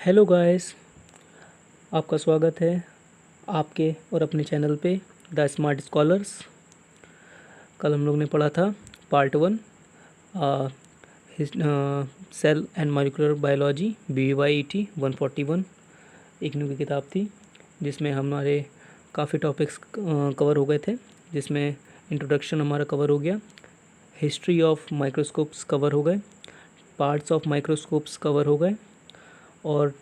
Hello guys, आपका स्वागत है आपके और अपने चैनल पे द स्मार्ट स्कॉलर्स। कल हम लोग ने पढ़ा था part 1 cell and molecular biology BYET 141 IGNOU की किताब थी, जिसमें हमारे काफ़ी टॉपिक्स कवर हो गए थे। जिसमें इंट्रोडक्शन हमारा कवर हो गया, हिस्ट्री ऑफ माइक्रोस्कोप्स कवर हो गए, पार्ट्स ऑफ माइक्रोस्कोप्स कवर हो गए और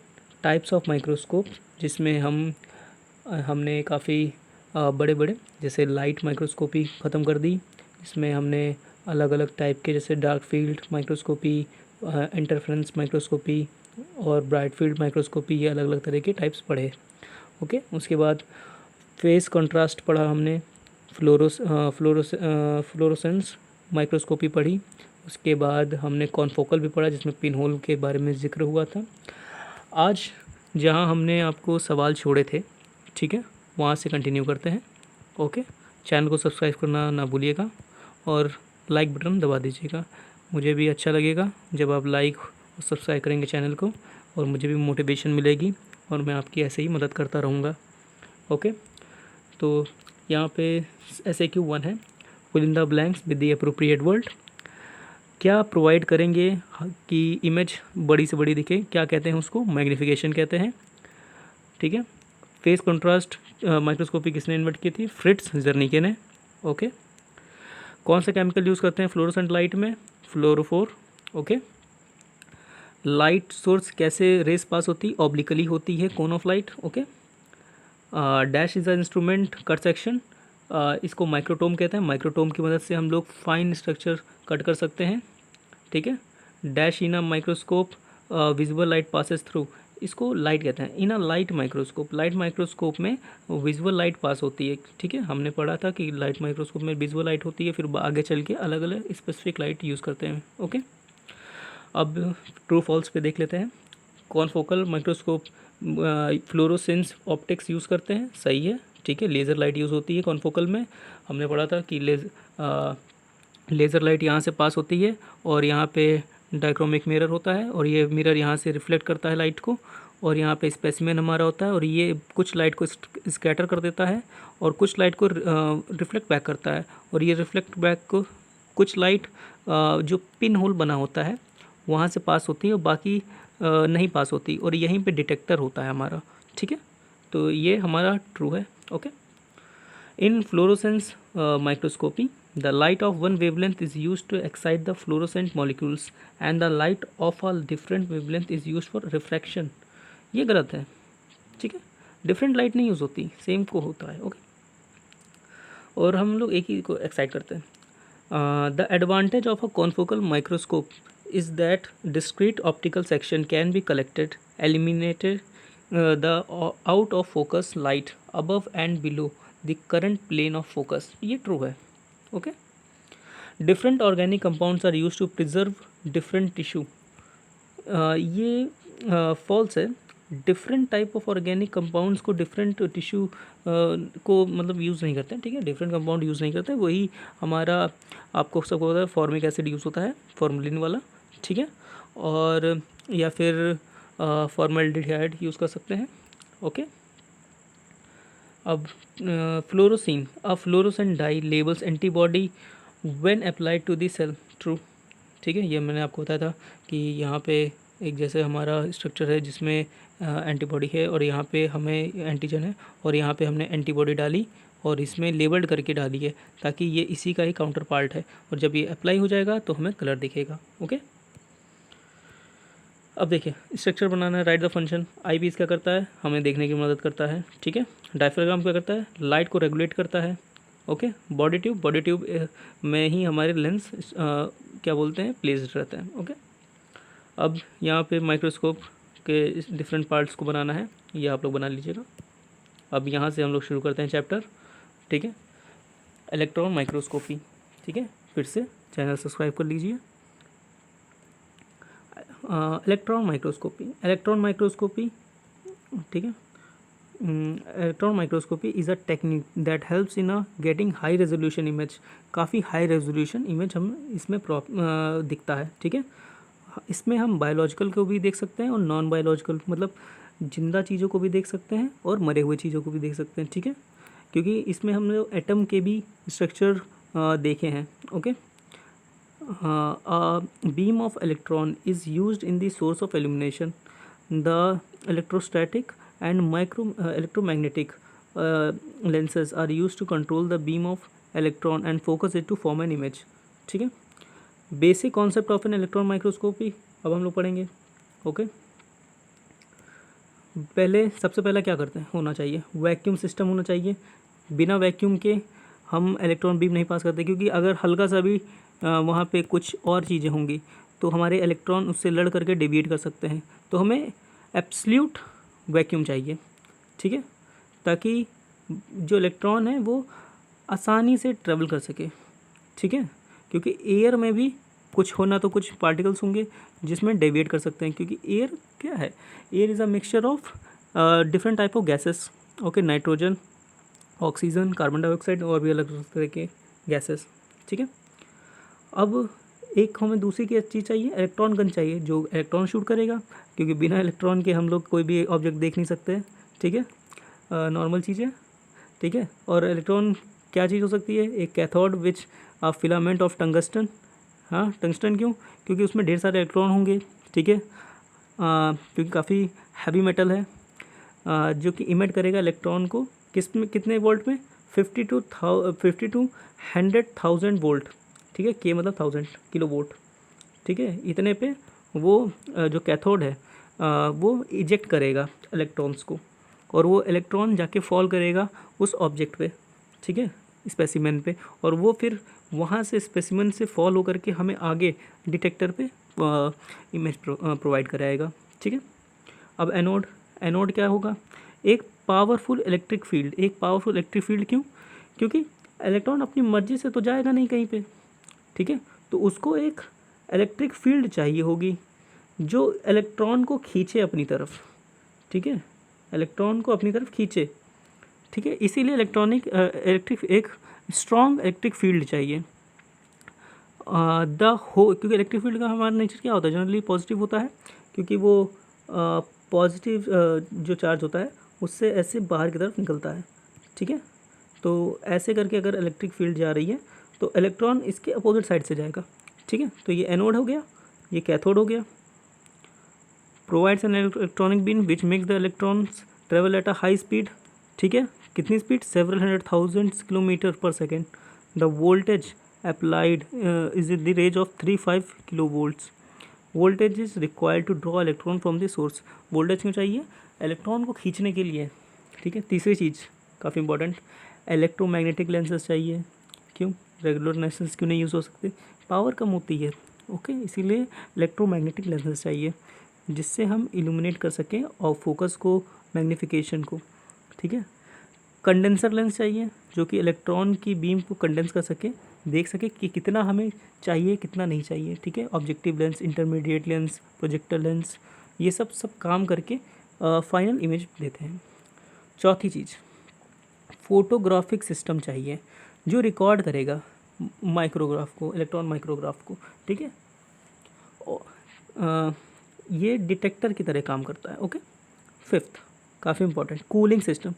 टाइप्स ऑफ माइक्रोस्कोप, जिसमें हमने काफ़ी बड़े बड़े जैसे लाइट माइक्रोस्कोपी ख़त्म कर दी। इसमें हमने अलग अलग टाइप के जैसे dark field microscopy, interference microscopy और ब्राइट फील्ड माइक्रोस्कोपी, ये अलग अलग तरह के टाइप्स पढ़े। ओके, उसके बाद फेस कंट्रास्ट पढ़ा हमने, फ्लोरोसेंस माइक्रोस्कोपी पढ़ी। उसके बाद हमने कॉन्फोकल भी पढ़ा, जिसमें पिन होल के बारे में जिक्र हुआ था। आज जहां हमने आपको सवाल छोड़े थे, ठीक है, वहां से कंटिन्यू करते हैं। ओके, चैनल को सब्सक्राइब करना ना भूलिएगा और लाइक बटन दबा दीजिएगा। मुझे भी अच्छा लगेगा जब आप लाइक और सब्सक्राइब करेंगे चैनल को, और मुझे भी मोटिवेशन मिलेगी और मैं आपकी ऐसे ही मदद करता रहूँगा। ओके, तो यहाँ पे SAQ1 है, fill in the blanks with the appropriate word. क्या प्रोवाइड करेंगे कि इमेज बड़ी से बड़ी दिखे, क्या कहते हैं उसको? मैग्नीफिकेशन कहते हैं। ठीक है, फेस कंट्रास्ट माइक्रोस्कोपी किसने इन्वेंट की थी? फ्रिट्ज जर्निके ने। ओके, कौन सा केमिकल यूज़ करते हैं फ्लोरोसेंट लाइट में? फ्लोरोफोर। ओके, लाइट सोर्स कैसे रेस पास होती है? ऑब्लिकली होती है, cone of light. Okay, dash is a instrument cut section, इसको माइक्रोटोम कहते हैं। माइक्रोटोम की मदद से हम लोग फाइन स्ट्रक्चर कट कर सकते हैं। ठीक है, dash in a microscope visual light passes through, इसको लाइट कहते हैं। इन अ लाइट माइक्रोस्कोप, लाइट माइक्रोस्कोप में विजुअल लाइट पास होती है। ठीक है, हमने पढ़ा था कि लाइट माइक्रोस्कोप में विजुअल लाइट होती है, फिर आगे चल के अलग अलग स्पेसिफिक लाइट यूज़ करते हैं। ओके, अब ट्रू फॉल्स पे देख लेते हैं। Confocal microscope fluorescence optics use करते हैं, सही है। ठीक है, लेज़र लाइट यूज़ होती है कॉन्फोकल में। हमने पढ़ा था कि लेज़र लाइट यहाँ से पास होती है और यहाँ पे डाइक्रोमिक मिरर होता है, और ये मिरर यहाँ से रिफ्लेक्ट करता है लाइट को, और यहाँ पे स्पेसिमेन हमारा होता है, और ये कुछ लाइट को स्कैटर कर देता है और कुछ लाइट को रिफ्लेक्ट बैक करता है, और ये रिफ्लेक्ट बैक को कुछ लाइट जो पिन होल बना होता है वहाँ से पास होती है और बाकी नहीं पास होती, और यहीं पे डिटेक्टर होता है हमारा। ठीक है, तो ये हमारा ट्रू है। Okay, in fluorescence microscopy the light of one wavelength is used to excite the fluorescent molecules and the light of a different wavelength is used for refraction। ये गलत है। ठीक है, डिफरेंट लाइट नहीं यूज़ होती, same को होता है। ओके, और हम लोग एक ही को एक्साइट करते हैं। The advantage of a confocal microscope is that discrete optical section can be collected eliminated the out of focus light above and below the current plane of focus. ये ट्रू है। Okay, different organic compounds are use to preserve different tissue, ये false है। Different type of organic compounds को different tissue को मतलब use नहीं करते हैं। ठीक है, डिफरेंट कंपाउंड यूज़ नहीं करते हैं। वही हमारा आपको सबको पता है फॉर्मिक एसिड यूज़ होता है, फॉर्मलिन वाला। ठीक है, और या फिर फॉर्मल्डिहाइड यूज़ कर सकते हैं। ओके, अब fluorescein, a fluorescent dye labels antibody when applied to the cell. True. ठीक है, ये मैंने आपको बताया था कि यहाँ पे एक जैसे हमारा स्ट्रक्चर है जिसमें एंटीबॉडी है, और यहाँ पे हमें एंटीजन है, और यहाँ पे हमने एंटीबॉडी डाली और इसमें लेबल्ड करके डाली है, ताकि ये इसी का ही काउंटर पार्ट है, और जब ये अप्लाई हो जाएगा तो हमें कलर दिखेगा। ओके, अब देखिए स्ट्रक्चर बनाना है। Write the function. Eyepiece क्या करता है? हमें देखने की मदद करता है। ठीक है, डायफ्राग्राम क्या करता है? लाइट को रेगुलेट करता है। ओके, बॉडी ट्यूब में ही हमारे लेंस क्या बोलते हैं, प्लेस्ड रहते हैं। ओके, अब यहाँ पे माइक्रोस्कोप के डिफरेंट पार्ट्स को बनाना है, ये आप लोग बना लीजिएगा। अब यहाँ से हम लोग शुरू करते हैं चैप्टर। ठीक है, इलेक्ट्रॉन माइक्रोस्कोपी। ठीक है, फिर से चैनल सब्सक्राइब कर लीजिए। Electron microscopy. ठीक है, electron microscopy is a technique that helps in a getting high resolution image. काफ़ी हाई रेजोल्यूशन इमेज हम इसमें दिखता है। ठीक है, इसमें हम बायोलॉजिकल को भी देख सकते हैं और नॉन बायोलॉजिकल, मतलब जिंदा चीज़ों को भी देख सकते हैं और मरे हुए चीज़ों को भी देख सकते हैं, ठीक है, क्योंकि इसमें हम लोग एटम के भी स्ट्रक्चर देखे हैं। Okay, beam of electron is used in the source of illumination, the electrostatic and micro electromagnetic lenses are used to control the beam of electron and focus it to form an image, ठीक है। Basic concept of an electron microscopy अब हम लोग पढ़ेंगे। Okay, पहले सबसे पहला क्या करते हैं, होना चाहिए वैक्यूम सिस्टम होना चाहिए। बिना वैक्यूम के हम इलेक्ट्रॉन बीम नहीं पास करते, क्योंकि अगर हल्का सा भी वहाँ पे कुछ और चीज़ें होंगी तो हमारे इलेक्ट्रॉन उससे लड़ करके डेविएट कर सकते हैं। तो हमें एब्सल्यूट वैक्यूम चाहिए, ठीक है, ताकि जो इलेक्ट्रॉन है वो आसानी से ट्रेवल कर सके, ठीक है, क्योंकि एयर में भी कुछ होना तो कुछ पार्टिकल्स होंगे जिसमें डेविएट कर सकते हैं, क्योंकि एयर क्या है, air is a mixture of different type of gases. Okay, nitrogen, oxygen, carbon dioxide और भी अलग तरह के गैसेस, ठीक है। अब एक हमें दूसरी की चीज़ चाहिए, इलेक्ट्रॉन गन चाहिए जो इलेक्ट्रॉन शूट करेगा, क्योंकि बिना इलेक्ट्रॉन के हम लोग कोई भी ऑब्जेक्ट देख नहीं सकते, ठीक है, नॉर्मल चीज़ है, ठीक है। और इलेक्ट्रॉन क्या चीज़ हो सकती है, एक cathode which a filament of tungsten. हाँ, टंगस्टन क्यों, क्योंकि उसमें ढेर सारे इलेक्ट्रॉन होंगे, ठीक है, क्योंकि काफ़ी हैवी मेटल है, जो कि इमिट करेगा इलेक्ट्रॉन को किस में, कितने वोल्ट में, 50 to 100,000 वोल्ट, ठीक है, के मतलब 1000 किलो वोल्ट, ठीक है, इतने पे वो जो कैथोड है वो इजेक्ट करेगा इलेक्ट्रॉन्स को, और वो इलेक्ट्रॉन जाके फॉल करेगा उस ऑब्जेक्ट पे, ठीक है, स्पेसिमेन पे, और वो फिर वहाँ से स्पेसिमेन से फॉल होकर के हमें आगे डिटेक्टर पे इमेज प्रोवाइड कराएगा, ठीक है। अब एनोड, एनोड क्या होगा, एक पावरफुल इलेक्ट्रिक फील्ड, एक पावरफुल इलेक्ट्रिक फील्ड क्यों, क्योंकि इलेक्ट्रॉन अपनी मर्जी से तो जाएगा नहीं कहीं पे, ठीक है, तो उसको एक इलेक्ट्रिक फील्ड चाहिए होगी जो इलेक्ट्रॉन को खींचे अपनी तरफ, ठीक है, इलेक्ट्रॉन को अपनी तरफ खींचे, ठीक है, इसीलिए इलेक्ट्रिक एक स्ट्रॉन्ग इलेक्ट्रिक फील्ड चाहिए। क्योंकि इलेक्ट्रिक फील्ड का हमारा नेचर क्या होता है, जनरली पॉजिटिव होता है, क्योंकि वो पॉजिटिव जो चार्ज होता है उससे ऐसे बाहर की तरफ निकलता है, ठीक है, तो ऐसे करके अगर इलेक्ट्रिक फील्ड जा रही है तो इलेक्ट्रॉन इसके अपोजिट साइड से जाएगा, ठीक है, तो ये एनोड हो गया, ये कैथोड हो गया। Provides an electronic beam which makes the electrons travel at a high speed, ठीक है, कितनी speed, several 100,000 kilometre per second. The voltage applied is in the range of 35 kilo volts. Voltage is required to draw electron from the source. Voltage क्यों चाहिए, electron को खींचने के लिए, ठीक है। तीसरी चीज़ काफ़ी इंपॉर्टेंट, इलेक्ट्रोमैग्नेटिक लेंसेज चाहिए, क्यों, रेगुलर लेंसेज क्यों नहीं यूज़ हो सकते, पावर कम होती है, ओके, इसीलिए इलेक्ट्रोमैग्नेटिक लेंसेज चाहिए जिससे हम इल्यूमिनेट कर सकें और फोकस को, मैग्नीफिकेशन को, ठीक है। कंडेंसर लेंस चाहिए जो कि इलेक्ट्रॉन की बीम को कंडेंस कर सके, देख सके कि कितना हमें चाहिए कितना नहीं चाहिए, ठीक है। Objective lens, intermediate lens, projector lens, ये सब काम करके फाइनल इमेज देते हैं। चौथी चीज़, फोटोग्राफिक सिस्टम चाहिए जो रिकॉर्ड करेगा माइक्रोग्राफ को, इलेक्ट्रॉन माइक्रोग्राफ को, ठीक है। ये डिटेक्टर की तरह काम करता है, ओके। फिफ्थ, काफ़ी इंपॉर्टेंट, कूलिंग सिस्टम,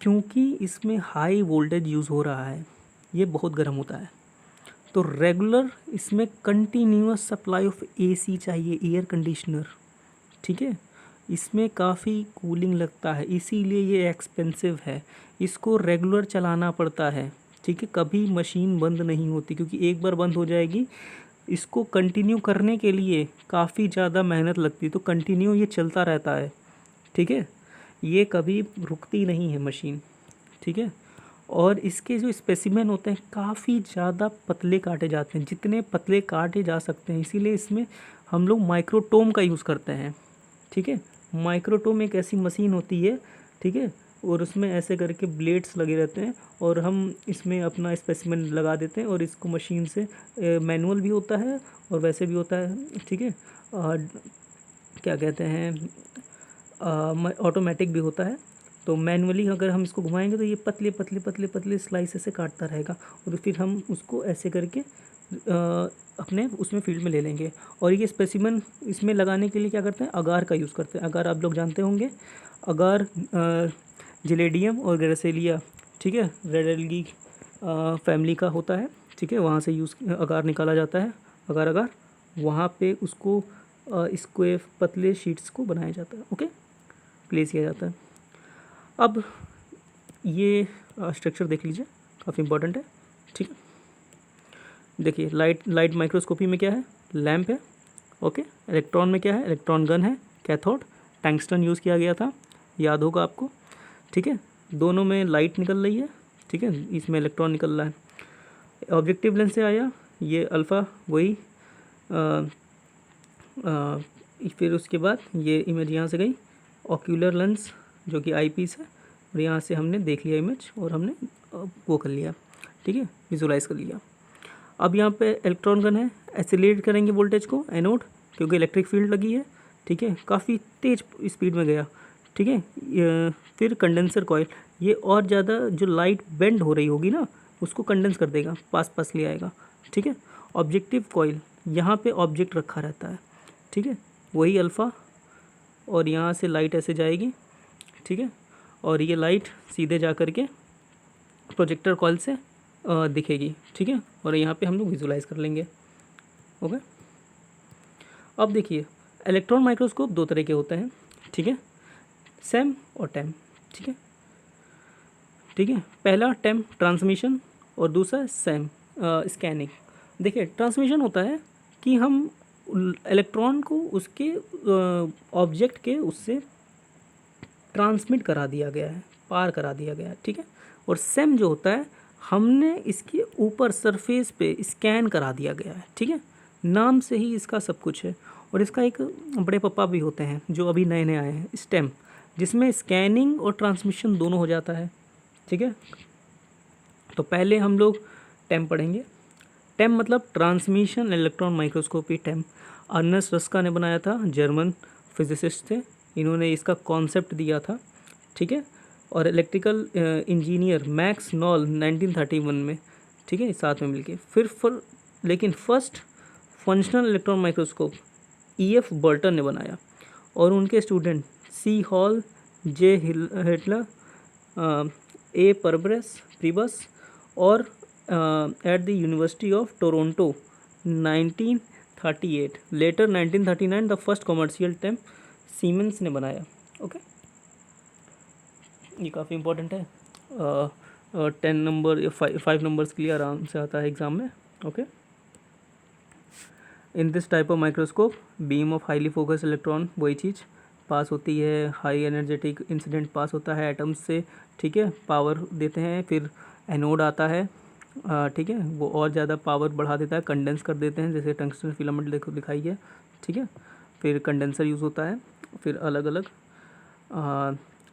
क्योंकि इसमें हाई वोल्टेज यूज़ हो रहा है, ये बहुत गर्म होता है, तो रेगुलर इसमें कंटिन्यूअस सप्लाई ऑफ एसी चाहिए, एयर कंडीशनर, ठीक है। इसमें काफ़ी कूलिंग लगता है, इसीलिए ये एक्सपेंसिव है, इसको रेगुलर चलाना पड़ता है, ठीक है, कभी मशीन बंद नहीं होती, क्योंकि एक बार बंद हो जाएगी, इसको कंटिन्यू करने के लिए काफ़ी ज़्यादा मेहनत लगती है, तो कंटिन्यू ये चलता रहता है, ठीक है, ये कभी रुकती नहीं है मशीन, ठीक है। और इसके जो स्पेसिमेन होते हैं काफ़ी ज़्यादा पतले काटे जाते हैं, जितने पतले काटे जा सकते हैं, इसीलिए इसमें हम लोग माइक्रोटोम का यूज़ करते हैं, ठीक है। माइक्रोटोम एक ऐसी मशीन होती है, ठीक है, और उसमें ऐसे करके ब्लेड्स लगे रहते हैं और हम इसमें अपना स्पेसिमेन लगा देते हैं और इसको मशीन से, मैनुअल भी होता है और वैसे भी होता है, ठीक है, क्या कहते हैं, ऑटोमेटिक भी होता है। तो मैनुअली अगर हम इसको घुमाएंगे तो ये पतले पतले पतले पतले स्लाइस से काटता रहेगा और फिर हम उसको ऐसे करके अपने उसमें फील्ड में ले लेंगे। और ये स्पेसिमन इसमें लगाने के लिए क्या करते हैं, अगार का यूज़ करते हैं। अगार आप लोग जानते होंगे, अगार जिलेडियम और ग्रेसेलिया, ठीक है, रेड एल्गी फैमिली का होता है, ठीक है, वहाँ से अगार निकाला जाता है। अगार अगार वहाँ पे उसको स्क्वेयर पतले शीट्स को बनाया जाता है, ओके, प्लेस किया जाता है। अब ये स्ट्रक्चर देख लीजिए, काफ़ी इंपॉर्टेंट है, ठीक है। देखिए लाइट माइक्रोस्कोपी में क्या है, लैंप है, ओके। इलेक्ट्रॉन में क्या है, इलेक्ट्रॉन गन है, कैथोड, टंगस्टन यूज़ किया गया था, याद होगा आपको, ठीक है। दोनों में लाइट निकल रही है, ठीक है, इसमें इलेक्ट्रॉन निकल रहा है। ऑब्जेक्टिव लेंस से आया ये अल्फ़ा, वही फिर उसके बाद ये इमेज यहाँ से गई ऑक्यूलर लेंस जो कि आई पीस है, और यहाँ से हमने देख लिया इमेज और हमने वो कर लिया, ठीक है, विजुलाइज कर लिया। अब यहाँ पे इलेक्ट्रॉन गन है, एक्सेलरेट करेंगे वोल्टेज को एनोड, क्योंकि इलेक्ट्रिक फील्ड लगी है, ठीक है, काफ़ी तेज स्पीड में गया, ठीक है। फिर कंडेंसर कॉइल, ये और ज़्यादा जो लाइट बेंड हो रही होगी ना उसको कंडेंस कर देगा, पास पास ले आएगा, ठीक है। ऑब्जेक्टिव कॉइल, यहाँ पे ऑब्जेक्ट रखा रहता है, ठीक है, वही अल्फ़ा, और यहाँ से लाइट ऐसे जाएगी, ठीक है, और ये लाइट सीधे जा कर के प्रोजेक्टर कॉइल से दिखेगी, ठीक है, और यहाँ पे हम लोग विजुलाइज कर लेंगे, ओके। अब देखिए इलेक्ट्रॉन माइक्रोस्कोप दो तरह के होते हैं, ठीक है, सैम और टैम, ठीक है, ठीक है। पहला टैम ट्रांसमिशन और दूसरा सैम स्कैनिंग। देखिए ट्रांसमिशन होता है कि हम इलेक्ट्रॉन को उसके ऑब्जेक्ट के उससे ट्रांसमिट करा दिया गया है, पार करा दिया गया है, ठीक है। और सैम जो होता है हमने इसके ऊपर सरफेस पे स्कैन करा दिया गया है, ठीक है, नाम से ही इसका सब कुछ है। और इसका एक बड़े पापा भी होते हैं जो अभी नए नए आए हैं, स्टेम, जिसमें स्कैनिंग और ट्रांसमिशन दोनों हो जाता है, ठीक है। तो पहले हम लोग टैम पढ़ेंगे। टैम मतलब transmission electron microscopy. TEM Ernest Ruska ने बनाया था, जर्मन फिजिसिस्ट थे, इन्होंने इसका कॉन्सेप्ट दिया था, ठीक है। और इलेक्ट्रिकल इंजीनियर मैक्स नॉल 1931 में, ठीक है, साथ में मिलके फिर लेकिन first functional electron microscope EF Burton ने बनाया, और उनके student C Hall, J Hitler, A Prebus और at the university of Toronto 1938। Later 1939 the first commercial TEM Siemens ने बनाया, ओके। ये काफ़ी इंपॉर्टेंट है, 10 नंबर या 5 नंबर्स के लिए आराम से आता है एग्ज़ाम में, okay. In this type of microscope beam of highly focus electron, वही चीज़ पास होती है, हाई एनर्जेटिक इंसिडेंट पास होता है एटम्स से, ठीक है, पावर देते हैं। फिर एनोड आता है, ठीक है, वो और ज़्यादा पावर बढ़ा देता है, कंडेंस कर देते हैं, जैसे टंगस्टन फिलामेंट देखो दिखाई है, ठीक है। फिर कंडेंसर यूज़ होता है। फिर अलग अलग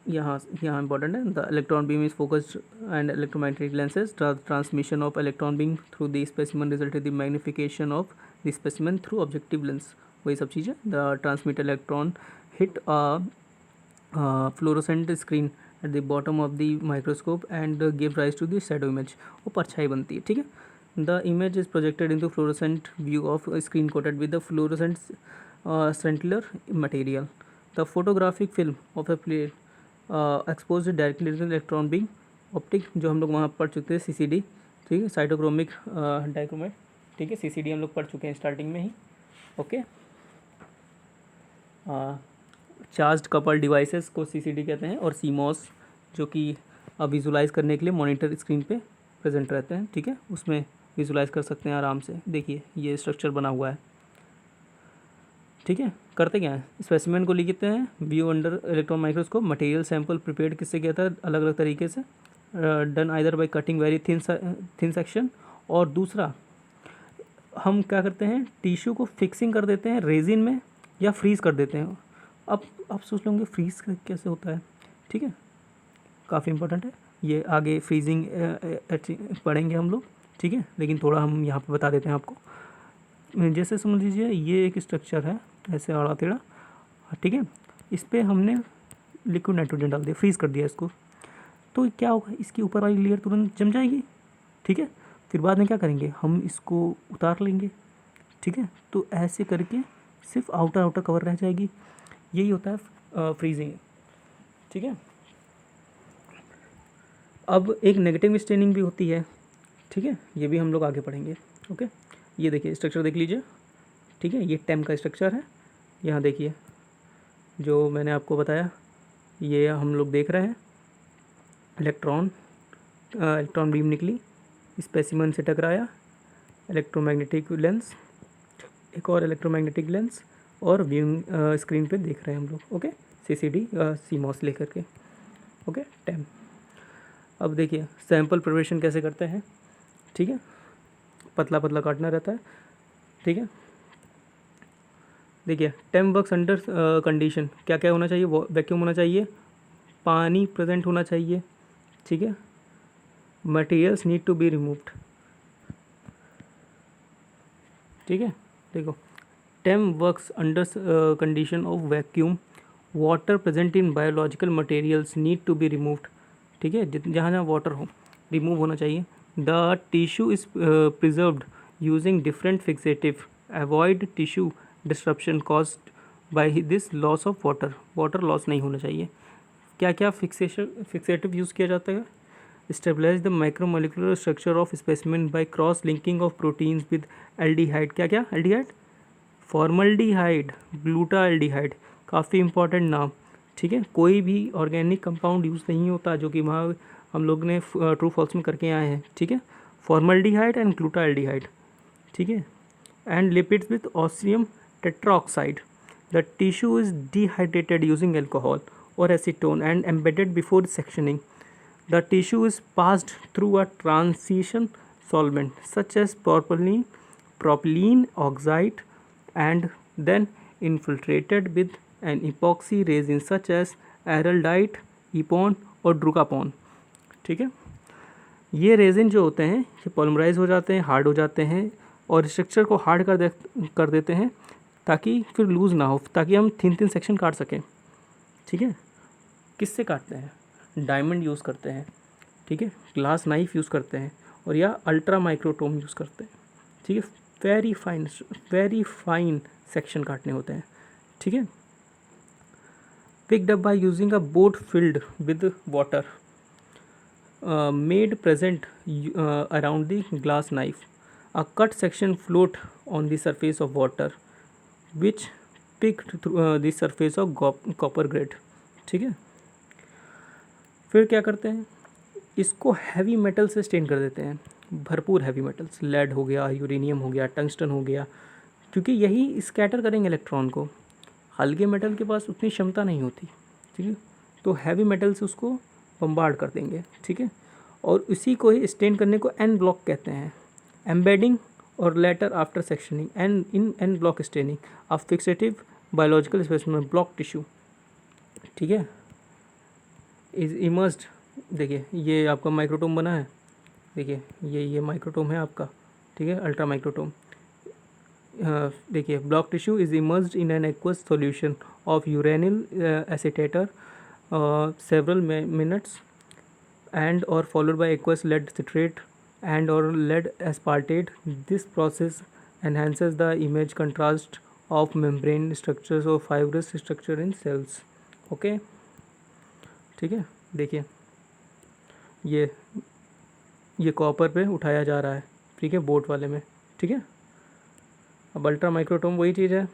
यहाँ इंपॉर्टेंट है, the electron beam is focused and electromagnetic lenses, transmission of electron beam through the specimen result the magnification of the specimen through objective lens, वही सब चीज़ें। The transmit electron hit fluorescent screen at the bottom of the microscope and give rise to the shadow image, वो परछाई बनती है, ठीक है। The image is projected into fluorescent view of screen coated with the fluorescent सेंटिलर material. The photographic film of a plate expose directly electron beam optic, जो हम लोग वहाँ पढ़ चुके हैं, CCD, ठीक है, साइटोक्रोमिक डाइक्रोमेट, ठीक है, CCD हम लोग पढ़ चुके हैं स्टार्टिंग में ही, ओके। चार्ज्ड कपल डिवाइसेस को CCD कहते हैं, और CMOS जो कि विजुलाइज करने के लिए मॉनिटर स्क्रीन पे प्रेजेंट रहते हैं, ठीक है, उसमें विजुलाइज कर सकते हैं आराम से। देखिए ये स्ट्रक्चर बना हुआ है, ठीक है। करते क्या है, स्पेसिमेन को लिखते हैं, view under electron microscope, material sample prepared किससे किया था, अलग अलग तरीके से, done either by cutting very thin section, और दूसरा हम क्या करते हैं, टिश्यू को फिक्सिंग कर देते हैं रेजिन में या फ्रीज़ कर देते हैं। अब आप सोच लेंगे फ्रीज़ कैसे होता है, ठीक है, काफ़ी इंपॉर्टेंट है ये, आगे फ्रीजिंग पढ़ेंगे हम लोग, ठीक है, लेकिन थोड़ा हम यहाँ पे बता देते हैं आपको। जैसे समझ लीजिए ये एक स्ट्रक्चर है ऐसे आड़ा टेढ़ा, ठीक है, इस पर हमने लिक्विड नाइट्रोजन डाल दिया, फ्रीज़ कर दिया इसको, तो क्या होगा, इसकी ऊपर वाली लेयर तुरंत जम जाएगी, ठीक है। फिर बाद में क्या करेंगे, हम इसको उतार लेंगे, ठीक है। तो ऐसे करके सिर्फ आउटर आउटर कवर रह जाएगी। यही होता है फ्रीजिंग, ठीक है। अब एक नेगेटिव स्टेनिंग भी होती है, ठीक है, ये भी हम लोग आगे पढ़ेंगे। ओके, ये देखिए स्ट्रक्चर देख लीजिए, ठीक है, ये टेम का स्ट्रक्चर है। यहाँ देखिए जो मैंने आपको बताया, ये हम लोग देख रहे हैं इलेक्ट्रॉन बीम निकली, स्पेसिमन से टकराया, इलेक्ट्रोमैग्नेटिक लेंस, एक और इलेक्ट्रोमैग्नेटिक लेंस, और व्यूइंग स्क्रीन पे देख रहे हैं हम लोग। ओके, CCD CMOS लेकर के। ओके, टेम। अब देखिए सैंपल प्रिपरेशन कैसे करते हैं, ठीक है। पतला पतला काटना रहता है, ठीक है। देखिए टेम वर्क्स अंडर कंडीशन, क्या क्या होना चाहिए, वैक्यूम होना चाहिए, पानी प्रेजेंट होना चाहिए, ठीक है। Materials need to be removed, ठीक है। देखो TEM works under condition of vacuum, water present in biological materials need to be removed, ठीक है। जहाँ जहाँ वाटर हो रिमूव होना चाहिए। The tissue is preserved using different fixative, avoid tissue disruption caused by this loss of water, water loss नहीं होना चाहिए। क्या क्या फिक्सेटिव यूज़ किया जाता है, stabilize the micromolecular structure of specimen by cross linking of proteins with aldehyde, क्या क्या एल्डिहाइड, फॉर्मल्डिहाइड, ग्लूटाल्डिहाइड, काफ़ी इंपॉर्टेंट नाम, ठीक है। कोई भी ऑर्गेनिक कंपाउंड यूज़ नहीं होता जो कि वहाँ हम लोग ने ट्रू फॉल्स में करके आए हैं, ठीक है। फॉर्मल्डिहाइड एंड ग्लूटाल्डिहाइड, ठीक है। And lipids with osmium tetroxide, the tissue is dehydrated using alcohol or acetone and embedded before sectioning. The tissue is passed through a transition solvent such as propylene oxide and then infiltrated with an epoxy resin such as araldite, epon और drukapon, ठीक है। ये resin जो होते हैं ये polymerase हो जाते हैं, हार्ड हो जाते हैं और स्ट्रक्चर को हार्ड कर देते हैं ताकि फिर लूज़ ना हो, ताकि हम थिन थिन सेक्शन काट सकें, ठीक है। किससे काटते हैं, डायमंड यूज़ करते हैं, ठीक है, ग्लास नाइफ यूज़ करते हैं, और या अल्ट्रा माइक्रोटोम यूज़ करते हैं, ठीक है। वेरी फाइन सेक्शन काटने होते हैं, ठीक है। Picked up by using a boat filled with water made present around the glass knife, a cut section float on the surface of water which picked the surface of copper grade, ठीक है। फिर क्या करते हैं, इसको heavy metal से stand कर देते हैं, भरपूर हैवी मेटल्स, लेड हो गया, यूरेनियम हो गया, टंगस्टन हो गया, क्योंकि यही स्कैटर करेंगे इलेक्ट्रॉन को, हल्के मेटल के पास उतनी क्षमता नहीं होती, ठीक है। तो हैवी मेटल से उसको बम्बार्ड कर देंगे, ठीक है। और उसी को ही स्टेन करने को एन ब्लॉक कहते हैं। एम्बेडिंग और later after sectioning and in an block staining of fixative biological specimen block tissue, ठीक है, इज इमर्स्ड। देखिए ये आपका माइक्रोटोम बना है, देखिए ये माइक्रोटोम है आपका, ठीक है, अल्ट्रा माइक्रोटोम। देखिए block tissue is immersed in an aqueous solution of uranyl acetate several minutes and or followed by aqueous lead citrate and or lead aspartate. This process enhances the image contrast of membrane structures or fibrous structure in cells. Okay, ठीक है। देखिए ये copper पे उठाया जा रहा है, ठीक है, बोट वाले में, ठीक है। अब अल्ट्रा माइक्रोटोम वही चीज़ है,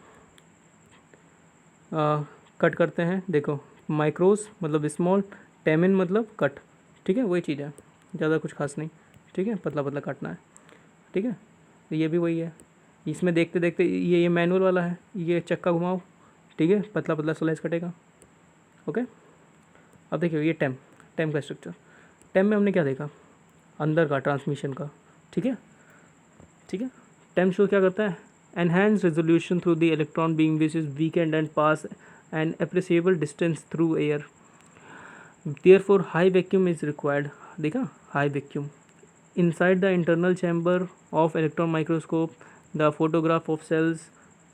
कट करते हैं, देखो माइक्रोस मतलब स्मॉल, टेमिन मतलब कट, ठीक है, वही चीज़ है, ज़्यादा कुछ खास नहीं, ठीक है, पतला पतला काटना है, ठीक है। तो ये भी वही है, इसमें देखते देखते ये मैनुअल वाला है, ये चक्का घुमाओ, ठीक है, पतला पतला स्लाइस कटेगा। ओके, अब देखिए ये टेम का स्ट्रक्चर, टेम में हमने क्या देखा, अंदर का ट्रांसमिशन का, ठीक है, ठीक है। टेम शो क्या करता है, enhance resolution through the electron being which is weekend and pass an appreciable distance through air, therefore high vacuum is required, देखा, high vacuum inside the internal chamber of electron microscope. The photograph of cells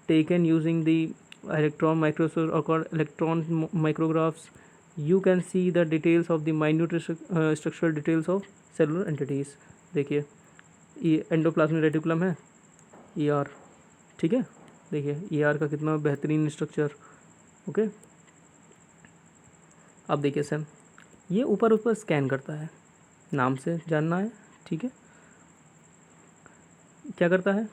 taken using the electron microscope or called electron micrographs, you can see the details of the minute structural details of cellular entities. देखिए ये endoplasmic reticulum है, ER, ठीक है। देखिए ER का कितना बेहतरीन structure. Okay, अब देखिए सेम, ये ऊपर ऊपर स्कैन करता है, नाम से जानना है, ठीक है। क्या करता है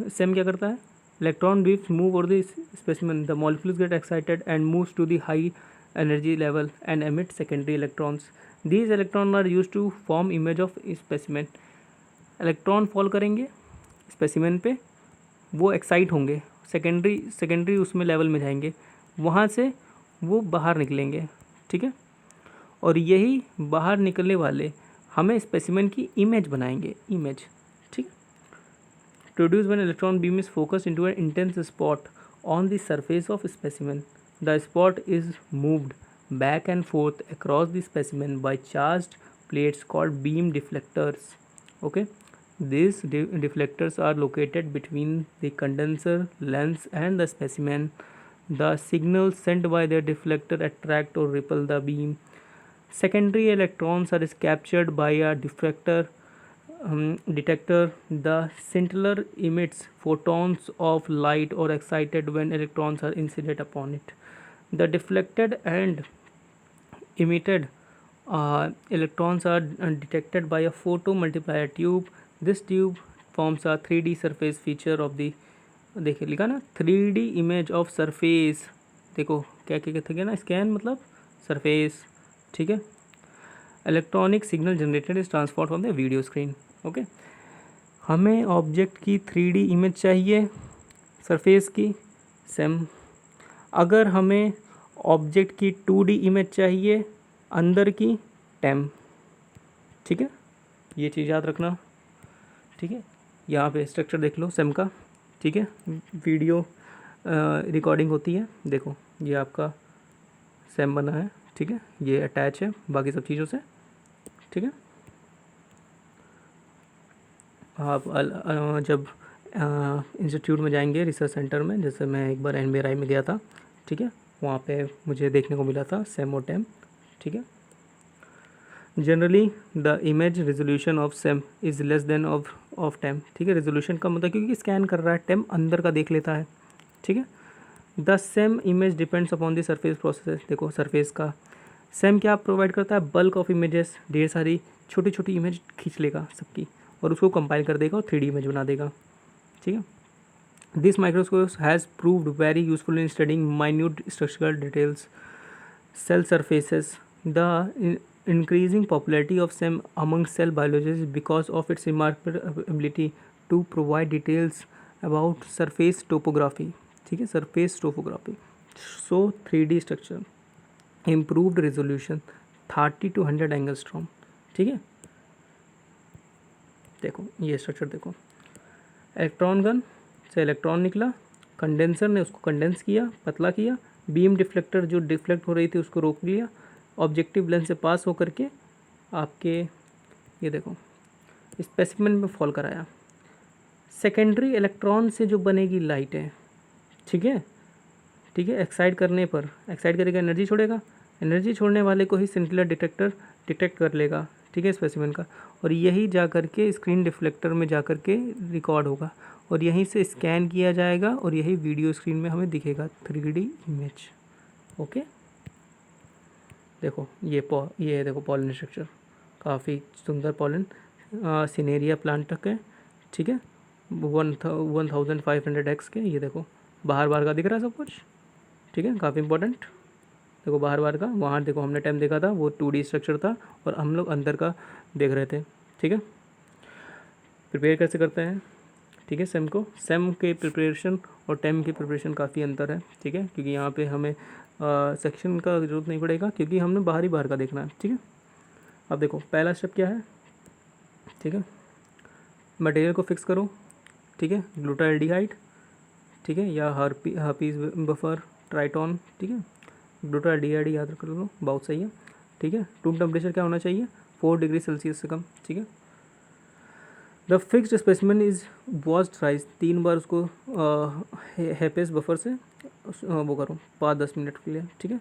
सेम, क्या करता है, electron beams move over the specimen, the molecules get excited and moves to the high energy level and emit secondary electrons, these electron are use to form image of specimen. Electron fall करेंगे specimen पे, वो excite होंगे, secondary उसमें level में जाएंगे, वहाँ से वो बाहर निकलेंगे, ठीक है। और यही बाहर निकलने वाले हमें स्पेसिमेन की इमेज बनाएंगे, इमेज, ठीक है। Produce when electron beam is focused into an intense spot on the surface of specimen, the spot is moved back and forth across the specimen by charged plates called beam deflectors. Okay, these deflectors are located between the condenser lens and the specimen. The signals sent by the deflector attract or repel the beam. Secondary electrons are captured by a detector. The scintillar emits photons of light or excited when electrons are incident upon it. The deflected and emitted electrons are detected by a photomultiplier tube. This tube forms a 3D surface feature of the, देखिए लिखा ना 3D image of surface, देखो क्या क्या कहते हैं ना, scan मतलब सरफेस, ठीक है। Electronic signal generated is transfer from the video screen. Okay, हमें ऑब्जेक्ट की 3D इमेज चाहिए सरफेस की, सेम। अगर हमें ऑब्जेक्ट की 2D इमेज चाहिए अंदर की, टेम, ठीक है। ये चीज़ याद रखना, ठीक है। यहाँ पे स्ट्रक्चर देख लो सेम का, ठीक है। वीडियो रिकॉर्डिंग होती है, देखो ये आपका सेम बना है, ठीक है। ये अटैच है बाकी सब चीज़ों से, ठीक है। आप जब इंस्टीट्यूट में जाएंगे रिसर्च सेंटर में, जैसे मैं एक बार NBRI में गया था, ठीक है, वहाँ पे मुझे देखने को मिला था सेम और टेम, ठीक है। Generally the image resolution of SEM is less than of TEM, ठीक है। रेजोल्यूशन का मतलब क्योंकि स्कैन कर रहा है, टेम अंदर का देख लेता है, ठीक है। The same image depends upon the surface process. देखो सरफेस का सेम क्या प्रोवाइड करता है, बल्क ऑफ इमेजेस, ढेर सारी छोटी छोटी इमेज खींच लेगा सबकी और उसको कंपाइल कर देगा और 3D इमेज बना देगा, ठीक है। This microscope has proved very useful in studying minute structural details, cell surfaces. The increasing popularity of SEM among cell biologists because of its remarkable ability to provide details about surface topography, ठीक है, surface topography, so 3D structure, improved resolution, 30 to 100 angstrom, ठीक है। देखो ये structure देखो, electron gun से electron निकला, condenser ने उसको कंडेंस किया, पतला किया, बीम डिफ्लेक्टर जो डिफ्लेक्ट हो रही थी उसको रोक लिया, ऑब्जेक्टिव लेंस से पास होकर के आपके ये देखो स्पेसिमेन में फॉल कराया। सेकेंडरी इलेक्ट्रॉन से जो बनेगी लाइट है, ठीक है, ठीक है। एक्साइट करने पर, एक्साइट करेगा एनर्जी छोड़ेगा, एनर्जी छोड़ने वाले को ही सेंटिलर डिटेक्टर डिटेक्ट कर लेगा, ठीक है, स्पेसिमेन का, और यही जा कर के स्क्रीन डिफ्लेक्टर में जा कर के रिकॉर्ड होगा और यहीं से स्कैन किया जाएगा और यही वीडियो स्क्रीन में हमें दिखेगा 3D इमेज। ओके, देखो ये देखो पॉलन स्ट्रक्चर, काफ़ी सुंदर पॉलन, सिनेरिया प्लांट तक है, ठीक है, 1500x के, ये देखो बाहर बाहर का दिख रहा है सब कुछ, ठीक है, काफ़ी इंपॉर्टेंट। देखो बाहर बाहर का, वहाँ देखो हमने टाइम देखा था वो 2D स्ट्रक्चर था और हम लोग अंदर का देख रहे थे, ठीक है। प्रिपेयर कैसे करते हैं, ठीक है, सेम के प्रिपरेशन और टेम की प्रिपरेशन काफ़ी अंतर है, ठीक है, क्योंकि यहाँ पे हमें सेक्शन का ज़रूरत नहीं पड़ेगा क्योंकि हमने बाहर का देखना है, ठीक है। अब देखो पहला स्टेप क्या है, ठीक है, मटेरियल को फिक्स करो, ठीक है, ग्लूटाल्डिहाइड, ठीक है, या हर्पीज बफर ट्राइटॉन, ठीक है, ग्लूटाल्डिहाइड याद कर लो, बहुत सही है, ठीक है। रूम टेम्परेचर क्या होना चाहिए, 4 डिग्री सेल्सियस से कम, ठीक है। The fixed specimen was tries, 3 बार उसको हेपेस बफर से वो करो 5-10 मिनट के लिए, ठीक है।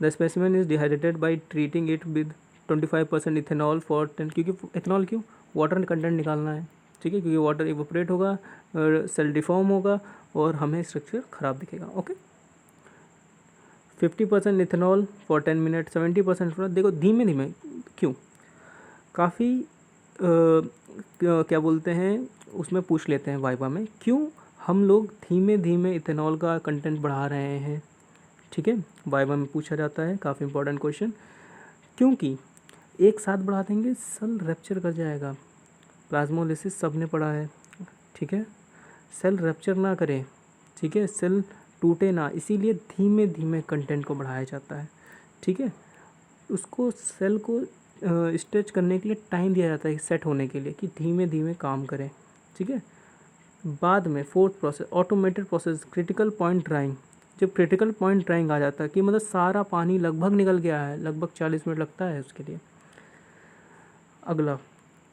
The specimen is dehydrated by treating it with 25% ethanol for 10, क्योंकि इथेनॉल क्यों, वाटर कंटेंट निकालना है, ठीक है, क्योंकि वाटर इवोपरेट होगा और सेल डिफॉर्म होगा और हमें स्ट्रक्चर ख़राब दिखेगा। Okay, 50% ethanol for 10 minute, 70%। देखो धीमे धीमे क्यों, काफ़ी क्या बोलते हैं उसमें पूछ लेते हैं वाइवा में, क्यों हम लोग धीमे धीमे इथेनॉल का कंटेंट बढ़ा रहे हैं। ठीक है, वाइवा में पूछा जाता है, काफ़ी इंपॉर्टेंट क्वेश्चन। क्योंकि एक साथ बढ़ा देंगे सेल रैप्चर कर जाएगा, प्लाज्मोलिसिस सबने पढ़ा है। ठीक है, सेल रैप्चर ना करे, ठीक है, सेल टूटे ना, इसीलिए धीमे धीमे कंटेंट को बढ़ाया जाता है। ठीक है, उसको सेल को स्ट्रेच करने के लिए टाइम दिया जाता है, सेट होने के लिए, कि धीमे धीमे काम करें। ठीक है, बाद में fourth process automated process, critical point drawing. जब क्रिटिकल पॉइंट ड्राइंग आ जाता है कि मतलब सारा पानी लगभग निकल गया है, लगभग 40 मिनट लगता है उसके लिए। अगला,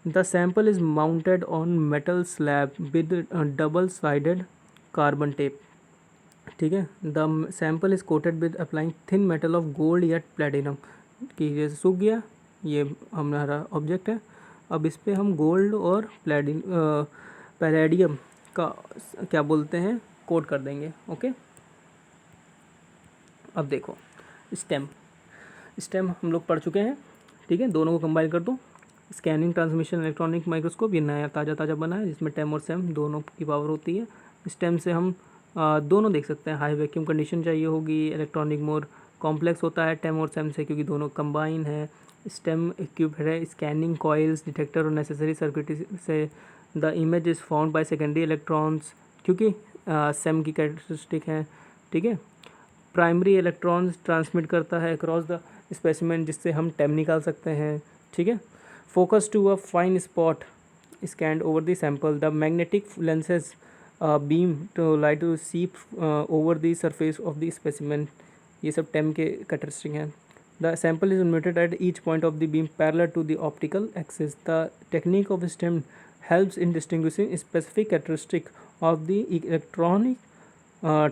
the sample is mounted on metal slab with double sided carbon tape. ठीक है, the sample is coated with applying thin metal of gold या प्लेटिनम। कि जैसे सूख गया, ये हमारा ऑब्जेक्ट है, अब इस पर हम गोल्ड और पैलेडियम का क्या बोलते हैं कोट कर देंगे। ओके, अब देखो स्टेम, स्टेम हम लोग पढ़ चुके हैं। ठीक है, दोनों को कंबाइन कर दो। स्कैनिंग ट्रांसमिशन इलेक्ट्रॉनिक माइक्रोस्कोप, ये नया ताज़ा बना है, जिसमें टेम और सेम दोनों की पावर होती है। स्टेम से हम दोनों देख सकते हैं। हाई वैक्यूम कंडीशन चाहिए होगी, इलेक्ट्रॉनिक मोर कॉम्प्लेक्स होता है टेम और सेम से, क्योंकि दोनों कंबाइन है। स्टेम इक्विप्ड है स्कैनिंग कॉइल्स, डिटेक्टर और नेसेसरी सर्किटरी से। The image is found by secondary electrons, क्योंकि सेम की कैरेक्टरिस्टिक है। ठीक है, प्राइमरी इलेक्ट्रॉन्स ट्रांसमिट करता है अक्रॉस द स्पेसिमेन, जिससे हम टेम निकाल सकते हैं। ठीक है, focus to a fine spot scanned over the sample, the magnetic lenses beam to light to sweep over the surface of the specimen. ये सब टेम के कैरेक्टरिस्टिक हैं। The sample is illuminated at each point of the beam parallel to the optical axis. The technique of STEM helps in distinguishing specific characteristic of the electronic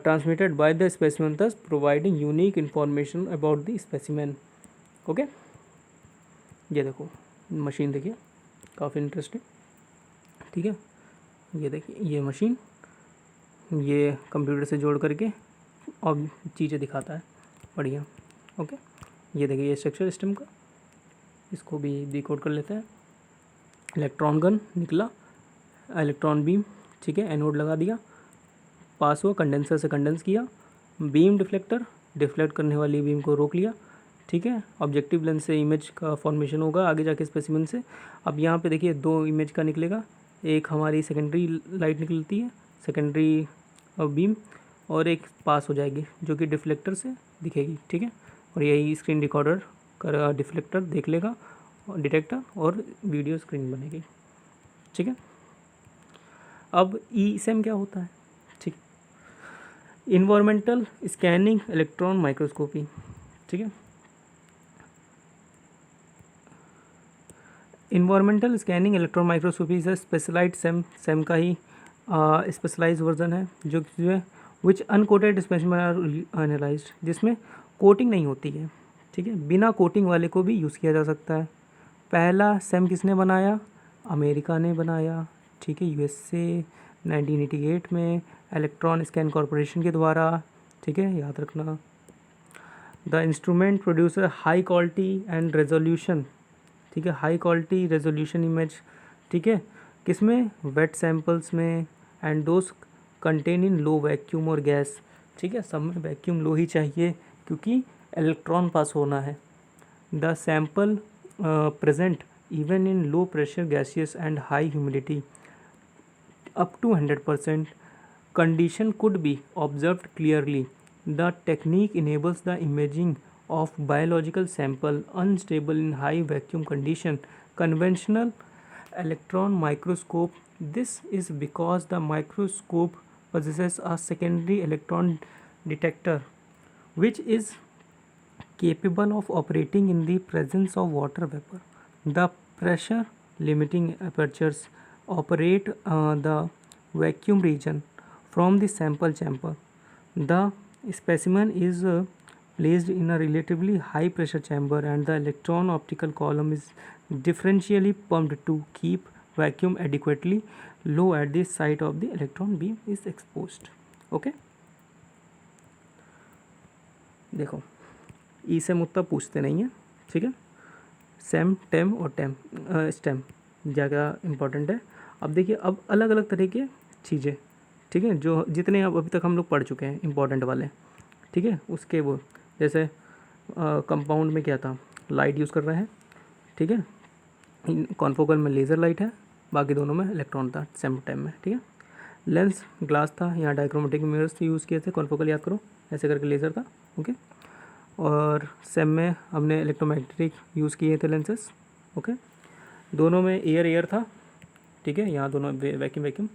transmitted by the specimen, thus providing unique information about the specimen. Okay, ये देखो machine, देखिए काफ़ी interesting. ठीक है, ये देखिए ये machine, ये कंप्यूटर से जोड़ करके और चीज़ें दिखाता है, बढ़िया। ओके, ये देखिए ये स्ट्रक्चर सिस्टम का, इसको भी डिकोड कर लेते हैं। इलेक्ट्रॉन गन निकला, इलेक्ट्रॉन बीम, ठीक है, एनोड लगा दिया, पास हुआ, कंडेंसर से कंडेंस किया, बीम डिफ्लेक्टर, डिफ्लेक्ट करने वाली बीम को रोक लिया। ठीक है, ऑब्जेक्टिव लेंस से इमेज का फॉर्मेशन होगा आगे जाके स्पेसिमेन से। अब यहाँ पे देखिए दो इमेज का निकलेगा, एक हमारी सेकेंडरी लाइट निकलती है, सेकेंडरी बीम, और एक पास हो जाएगी जो कि डिफ्लेक्टर से दिखेगी। ठीक है, और यही स्क्रीन रिकॉर्डर का डिफ्लेक्टर देख लेगा, डिटेक्टर, और वीडियो स्क्रीन बनेगी। ठीक है, अब ईएसएम क्या होता है? ठीक, इन्वायरमेंटल स्कैनिंग इलेक्ट्रॉन माइक्रोस्कोपी। ठीक है, environmental scanning electron microscopy is specialised SEM का ही स्पेशलाइज वर्जन है, जो विच अनकोटेड स्पेसिमेन आर एनालाइज्ड, जिसमें कोटिंग नहीं होती है। ठीक है, बिना कोटिंग वाले को भी यूज़ किया जा सकता है। पहला सेम किसने बनाया? अमेरिका ने बनाया। ठीक है, यूएसए 1988 में इलेक्ट्रॉन स्कैन कॉरपोरेशन के द्वारा। ठीक है, याद रखना। The instrument producer high quality and resolution. ठीक है, हाई क्वालिटी रेजोल्यूशन इमेज। ठीक है, किसमें? वेट सैंपल्स में, and those contain in low vacuum और गैस। ठीक है, सब में वैक्यूम लो ही चाहिए क्योंकि इलेक्ट्रॉन पास होना है। The sample present even in low pressure gaseous and high humidity up to 100%. Condition could be observed clearly. The technique enables the imaging of biological sample unstable in high vacuum condition. Conventional electron microscope. This is because the microscope possesses a secondary electron detector which is capable of operating in the presence of water vapor. The pressure limiting apertures operate the vacuum region from the sample chamber. The specimen is placed in a relatively high pressure chamber and the electron optical column is differentially pumped to keep vacuum adequately low at the site of the electron beam is exposed. Okay, देखो ई same उतना पूछते नहीं है, ठीक है। Same, टेम और stem ज़्यादा important है। अब देखिए, अब अलग अलग तरह के चीज़ें, ठीक है, जो जितने अब अभी तक हम लोग पढ़ चुके हैं इम्पोर्टेंट वाले, ठीक है, उसके वो जैसे कंपाउंड में क्या था, लाइट यूज़ कर रहे हैं, ठीक है। कॉन्फोकल में लेज़र लाइट है, बाकी दोनों में इलेक्ट्रॉन था सेम टाइम में, ठीक है। लेंस ग्लास था, यहाँ डाइक्रोमेटिक मिरर्स यूज़ किए थे, कॉन्फोकल याद करो ऐसे करके लेज़र था, ओके। और सेम में हमने इलेक्ट्रोमैग्नेटिक यूज़ किए थे लेंसेस, ओके। दोनों में एयर था, ठीक है, यहाँ दोनों वैक्यूम।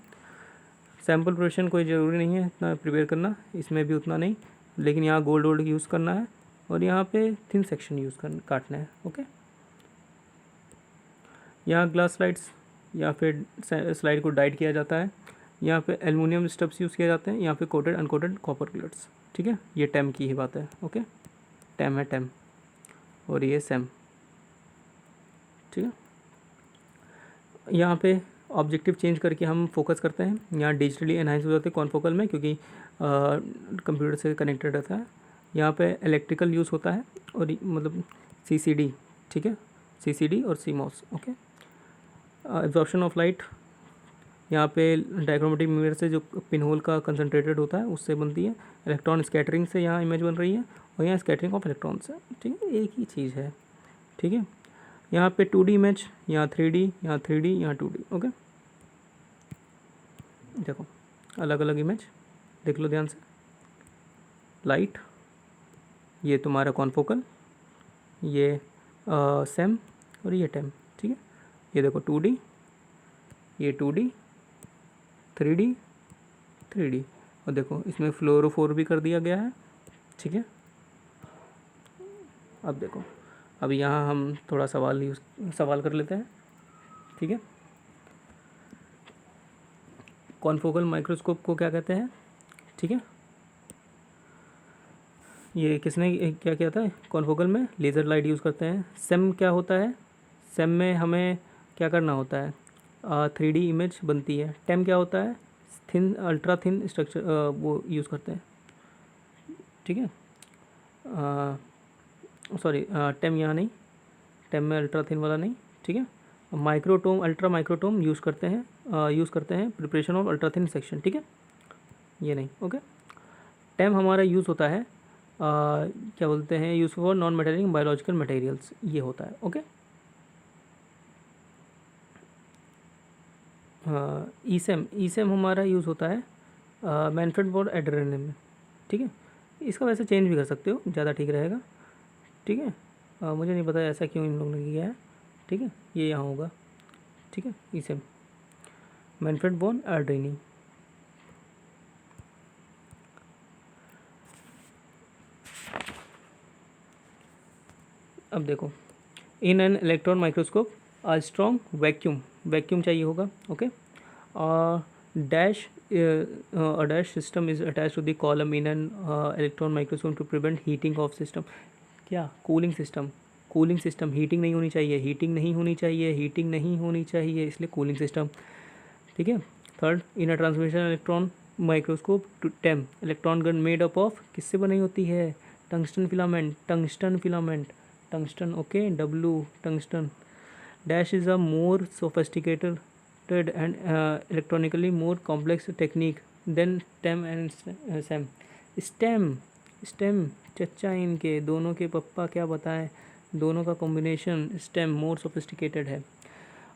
सैम्पल प्रिपरेशन कोई ज़रूरी नहीं है इतना प्रिपेयर करना, इसमें भी उतना नहीं, लेकिन यहाँ गोल्ड यूज़ करना है और यहाँ पे थिन सेक्शन यूज़ करना, काटना है, ओके। यहाँ ग्लास स्लाइड्स या फिर स्लाइड को डाइट किया जाता है, यहाँ पे एल्युमिनियम स्टब्स यूज़ किए जाते हैं, यहाँ पे कोटेड अनकोटेड कॉपर प्लेट्स, ठीक है। ये टेम की ही बात है, ओके, टेम है टेम, और ये सेम, ठीक है। यहाँ पे ऑब्जेक्टिव चेंज करके हम फोकस करते हैं, यहाँ डिजिटली एनहांस हो जाते हैं कॉन्फोकल में, क्योंकि कंप्यूटर से कनेक्टेड रहता है। यहाँ पे इलेक्ट्रिकल यूज़ होता है और मतलब CCD, ठीक है, CCD और CMOS, okay. Absorption of light, यहाँ पे डायक्रोमेटिक मिरर से जो पिन होल का कंसनट्रेटेड होता है उससे बनती है। इलेक्ट्रॉन स्कैटरिंग से यहाँ इमेज बन रही है, और यहाँ स्कैटरिंग ऑफ इलेक्ट्रॉन से, ठीक है, एक ही चीज़ है, ठीक है। यहाँ पे 2D इमेज, यहाँ 3D, यहाँ 3D, यहाँ 2D, ओके। देखो अलग अलग इमेज देख लो ध्यान से, लाइट, ये तुम्हारा कॉन्फोकल, ये सेम, और ये टेम, ठीक है। ये देखो 2D, ये 2D, 3D, 3D, और देखो इसमें फ्लोरोफोर भी कर दिया गया है, ठीक है। अब देखो, अब यहाँ हम थोड़ा सवाल कर लेते हैं, ठीक है। कॉन्फोकल माइक्रोस्कोप को क्या कहते हैं, ठीक है। ये किसने क्या किया था, कॉन्फोकल में लेज़र लाइट यूज़ करते हैं। सेम क्या होता है, सेम में हमें क्या करना होता है, 3D इमेज बनती है। टेम क्या होता है, थिन, अल्ट्रा थिन स्ट्रक्चर वो यूज़ करते हैं, ठीक है। सॉरी, टेम यहाँ नहीं, टेम में अल्ट्रा थिन वाला नहीं, ठीक है। माइक्रोटोम, अल्ट्रा माइक्रोटोम यूज़ करते हैं preparation of ultra thin section, ठीक है, ये नहीं, ओके। टेम हमारा यूज़ होता है क्या बोलते हैं, use for non metallic biological materials, ये होता है, ओके। ई सेम हमारा यूज़ होता है मैनफ्रेड फॉर एड्रेनलिन में, ठीक है। इसका वैसे चेंज भी कर सकते हो, ज़्यादा ठीक रहेगा, ठीक है। मुझे नहीं पता ऐसा क्यों इन लोगों ने किया है, ठीक है, ये यहाँ होगा, ठीक है। ई सेम मैनफ्रेड बॉन एड्रेनिन। अब देखो, in an electron microscope a strong vacuum चाहिए होगा, okay. Dash system is attach to the column in an electron microscope to prevent heating of system. क्या, कूलिंग सिस्टम, हीटिंग नहीं होनी चाहिए, इसलिए कूलिंग सिस्टम, ठीक है। Third, in a transmission electron microscope to TEM electron gun made up of, किससे बनी होती है, tungsten filament, tungsten, okay, tungsten. Dash is a more sophisticated and electronically more complex technique than TEM and STEM चच्चा इनके दोनों के पप्पा क्या बताएं, दोनों का कॉम्बिनेशन स्टेम मोर सोफिस्टिकेटेड है।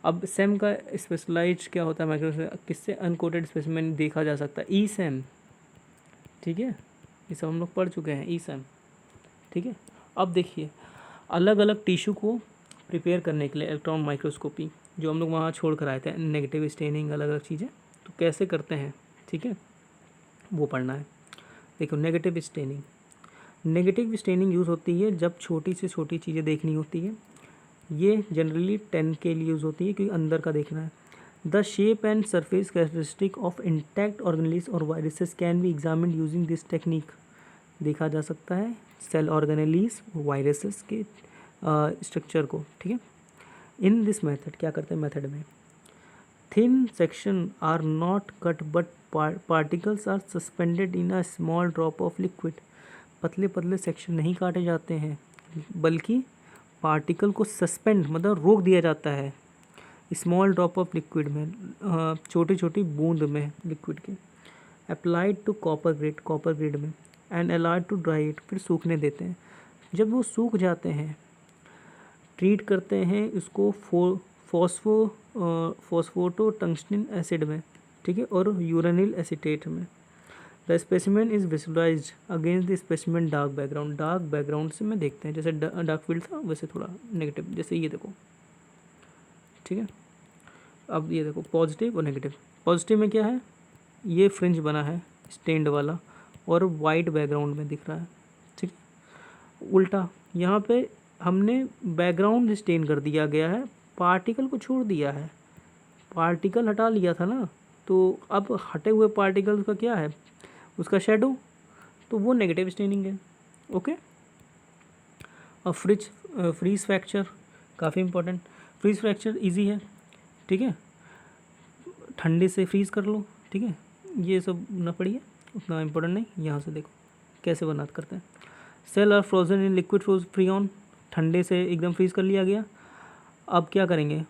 अब सेम का स्पेशलाइज क्या होता है, माइक्रोस्कोप किससे अनकोटेड स्पेसिमेन देखा जा सकता है, ई सेम, ठीक है, ये सब हम लोग पढ़ चुके हैं, ई सेम, ठीक है। अब देखिए, अलग अलग टिश्यू को प्रिपेयर करने के लिए इलेक्ट्रॉन माइक्रोस्कोपी जो हम लोग वहाँ छोड़ कर आए थे, नेगेटिव स्टेनिंग, अलग अलग चीज़ें, तो कैसे करते हैं, ठीक है, वो पढ़ना है। देखो, नेगेटिव स्टेनिंग यूज़ होती है जब छोटी से छोटी चीज़ें देखनी होती है। ये जनरली 10 के लिए यूज़ होती है क्योंकि अंदर का देखना है। The shape and surface characteristic of intact organelles और viruses can be examined using this technique. देखा जा सकता है सेल ऑर्गेनेलिस, वायरसेस के स्ट्रक्चर को, ठीक है। इन दिस मेथड क्या करते हैं, मेथड में thin section are not cut but particles are suspended in a small drop of liquid. पतले पतले सेक्शन नहीं काटे जाते हैं बल्कि पार्टिकल को सस्पेंड मतलब रोक दिया जाता है स्मॉल ड्रॉप ऑफ लिक्विड में, छोटी छोटी बूंद में लिक्विड के। अप्लाइड टू कॉपर ग्रेड में and allowed to dry it, फिर सूखने देते हैं। जब वो सूख जाते हैं ट्रीट करते हैं इसको फॉस्फोटो टंगस्टन एसिड में, ठीक है, और यूरानिल एसीटेट में। The specimen is visualised against the specimen dark background से में देखते हैं, जैसे डार्क फील्ड था वैसे थोड़ा नेगेटिव, जैसे ये देखो, ठीक है। अब ये देखो पॉजिटिव और नेगेटिव। पॉजिटिव में क्या है, ये फ्रिंज बना है स्टेंड वाला और वाइट बैकग्राउंड में दिख रहा है, ठीक है। उल्टा यहाँ पे हमने बैकग्राउंड स्टेन कर दिया गया है, पार्टिकल को छोड़ दिया है, पार्टिकल हटा लिया था ना, तो अब हटे हुए पार्टिकल का क्या है, उसका शेडो, तो वो नेगेटिव स्टेनिंग है। ओके। अब फ्रीज फ्रैक्चर काफ़ी इंपॉर्टेंट। फ्रीज फ्रैक्चर इजी है, ठीक है, ठंडे से फ्रीज कर लो, ठीक है, ये सब ना पड़िए, उतना इम्पोर्टेंट नहीं। यहाँ से देखो कैसे बनाते करते हैं। Cell are frozen in liquid freon, ठंडे से एकदम फ्रीज कर लिया गया। अब क्या करेंगे,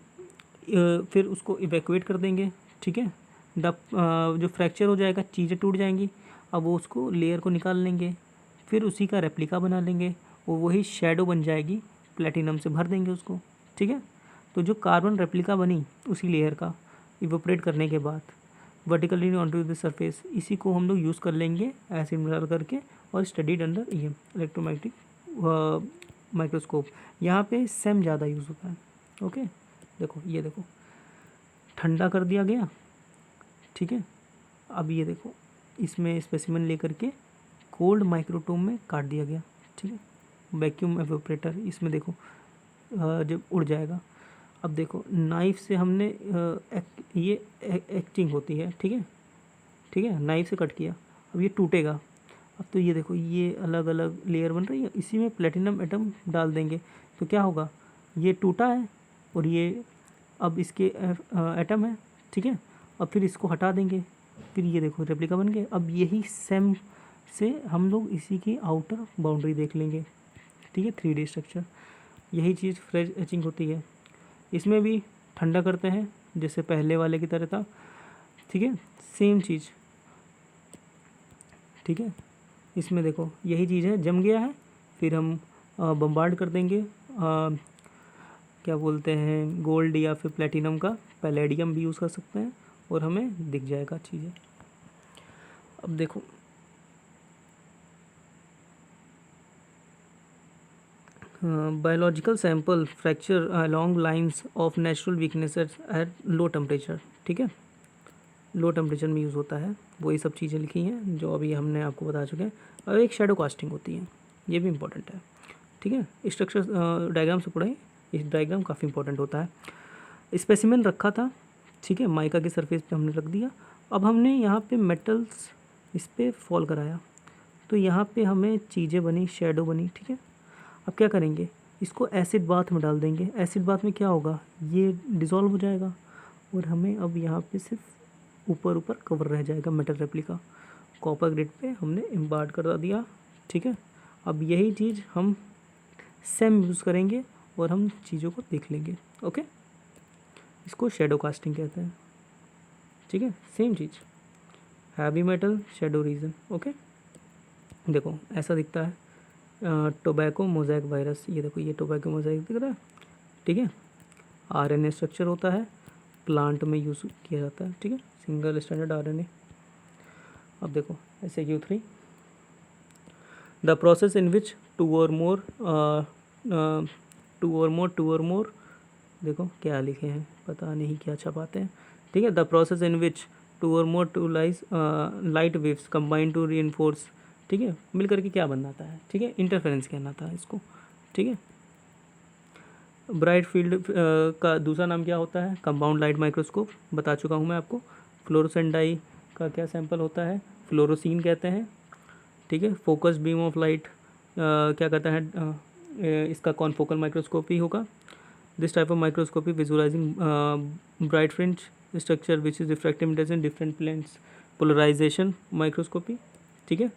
फिर उसको इवैक्यूएट कर देंगे, ठीक है। जो फ्रैक्चर हो जाएगा, चीज़ें टूट जाएंगी। अब वो उसको लेयर को निकाल लेंगे, फिर उसी का रेप्लिका बना लेंगे, वो वही शेडो बन जाएगी, प्लेटिनम से भर देंगे उसको, ठीक है। तो जो कार्बन रेप्लिका बनी उसी लेयर का इवेपोरेट करने के बाद वर्टिकली ऑनटू द सरफेस, इसी को हम लोग यूज़ कर लेंगे एसिड मिलाकर करके और स्टडीड अंडर इलेक्ट्रोमैग्नेटिक माइक्रोस्कोप। यहाँ पे सेम ज़्यादा यूज़ होता है। ओके, देखो ये देखो ठंडा कर दिया गया, ठीक है। अब ये देखो इसमें स्पेसिमेन लेकर के कोल्ड माइक्रोटोम में काट दिया गया, ठीक है। वैक्यूम एवेपोरेटर, इसमें देखो जब उड़ जाएगा। अब देखो नाइफ से हमने ये एक्टिंग होती है, ठीक है, ठीक है, नाइफ से कट किया, अब ये टूटेगा। अब तो ये देखो ये अलग अलग लेयर बन रही है, इसी में प्लेटिनम एटम डाल देंगे तो क्या होगा, ये टूटा है और ये अब इसके एटम है, ठीक है। अब फिर इसको हटा देंगे, फिर ये देखो रेप्लिका बन गए। अब यही सेम से हम लोग इसी की आउटर बाउंड्री देख लेंगे, ठीक है, 3D स्ट्रक्चर। यही चीज़ फ्रेश एचिंग होती है। इसमें भी ठंडा करते हैं जैसे पहले वाले की तरह था, ठीक है, सेम चीज़, ठीक है। इसमें देखो यही चीज़ है, जम गया है, फिर हम बम्बार्ड कर देंगे, क्या बोलते हैं, गोल्ड या फिर प्लेटिनम का, पैलेडियम भी यूज़ कर सकते हैं और हमें दिख जाएगा चीज़ें। अब देखो biological sample fracture along lines of natural weaknesses at low temperature, ठीक है, लो टेम्परेचर में यूज़ होता है। वही सब चीज़ें लिखी हैं जो अभी हमने आपको बता चुके हैं। और एक शेडो कास्टिंग होती है, ये भी इंपॉर्टेंट है, ठीक है। स्ट्रक्चर डायग्राम से पढ़ाई, इस डायग्राम काफ़ी इंपॉर्टेंट होता है। स्पेसिमेन रखा था, ठीक है, माइका के सरफेस पे हमने रख दिया। अब हमने यहाँ पे मेटल्स इस पर फॉल कराया, तो यहाँ पे हमें चीज़ें बनी, शेडो बनी, ठीक है। अब क्या करेंगे, इसको एसिड बाथ में डाल देंगे। एसिड बाथ में क्या होगा, ये डिज़ोल्व हो जाएगा और हमें अब यहाँ पे सिर्फ ऊपर ऊपर कवर रह जाएगा metal replica. Copper grade pay हमने इम्बार्ट करा दिया, ठीक है। अब यही चीज़ हम सेम यूज़ करेंगे और हम चीज़ों को देख लेंगे। ओके, इसको शेडो कास्टिंग कहते हैं, ठीक है, सेम चीज़, heavy metal shadow region. Okay, देखो ऐसा दिखता है टोबैको मोज़ेक वायरस, ये देखो ये टोबैको मोज़ेक दिख रहा है, ठीक है। RNA स्ट्रक्चर होता है, प्लांट में यूज़ किया जाता है, ठीक है, सिंगल स्टैंडर्ड RNA। अब देखो SAQ3, the process in which to और मोर, देखो क्या लिखे हैं पता नहीं क्या छपाते हैं, ठीक है। The process in which to और more two light waves combine to reinforce, ठीक है, मिल करके क्या बनाता है, ठीक है, इंटरफेरेंस कहलाता है इसको, ठीक है। ब्राइट फील्ड का दूसरा नाम क्या होता है, कंपाउंड लाइट माइक्रोस्कोप, बता चुका हूँ मैं आपको। फ्लोरोसेंट डाई का क्या सैंपल होता है, फ्लोरोसीन कहते हैं, ठीक है। फोकस बीम ऑफ लाइट क्या कहता है, इसका कॉन्फोकल माइक्रोस्कोप ही होगा। This type of microscopy visualising bright fringe structure which is refractive index in different planes, polarisation microscopy. ठीक है,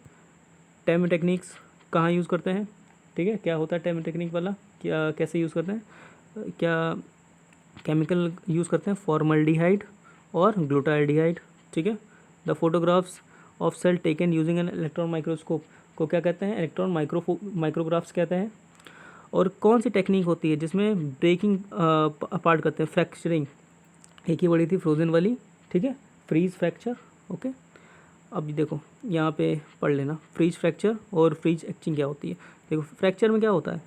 टेम टेक्निक्स कहाँ यूज़ करते हैं, ठीक है, क्या होता है टेम टेक्निक वाला, क्या कैसे यूज़ करते हैं, क्या केमिकल यूज़ करते हैं, फॉर्मल्डिहाइड और ग्लूटाल्डिहाइड। ठीक है, the photographs of cell taken using an electron microscope को क्या कहते हैं, इलेक्ट्रॉन माइक्रोग्राफ्स कहते हैं। और कौन सी टेक्निक होती है जिसमें ब्रेकिंग अपार्ट करते हैं, फ्रैक्चरिंग, एक ही बड़ी थी फ्रोजन वाली, ठीक है, फ्रीज फ्रैक्चर। ओके, अब देखो यहाँ पे पढ़ लेना फ्रीज फ्रैक्चर और फ्रीज एचिंग क्या होती है। देखो फ्रैक्चर में क्या होता है,